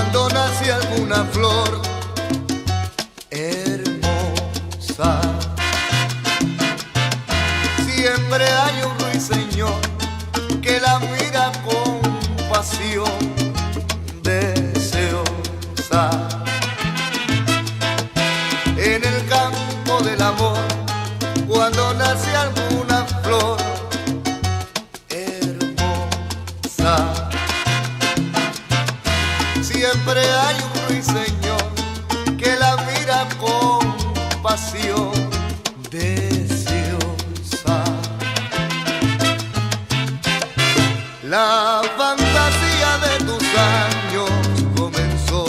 cuando nace alguna flor hermosa. Siempre hay un ruiseñor que la mira con pasión deseosa. En el campo del amor, cuando nace alguna flor hermosa, siempre hay un ruiseñor que la mira con pasión deseosa. La fantasía de tus años comenzó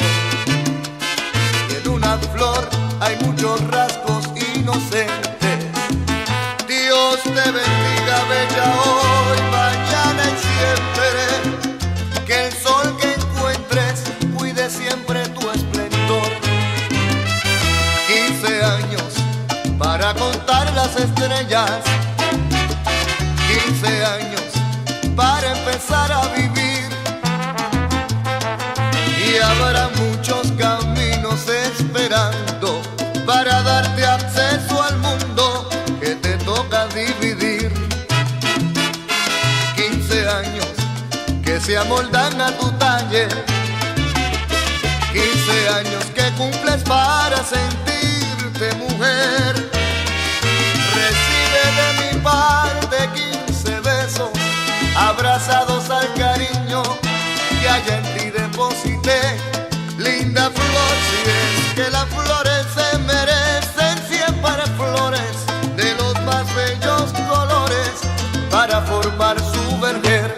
y en una flor hay muchos rasgos inocentes. Dios te bendiga, bella, hoy, mañana y siempre. Que el sol que encuentres cuide siempre tu esplendor. 15 años para contar las estrellas, 15 años para empezar a vivir. Y habrá muchos caminos esperando para darte acceso al mundo que te toca dividir. 15 años que se amoldan a tu talle, 15 años que cumples para sentirte mujer. Recibe de mi parte 15 besos abrazados al cariño que allá en ti deposité. Linda flor, si es que las flores se merecen siempre flores de los más bellos colores para formar su vergel.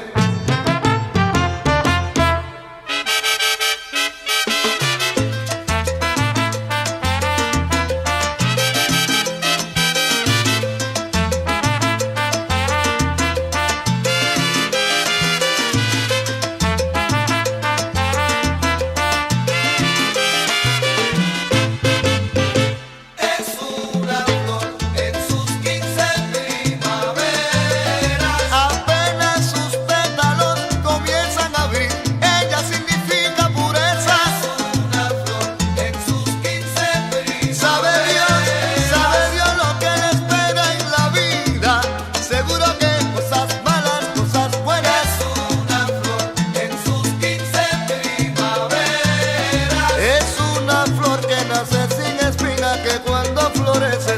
Que cuando florece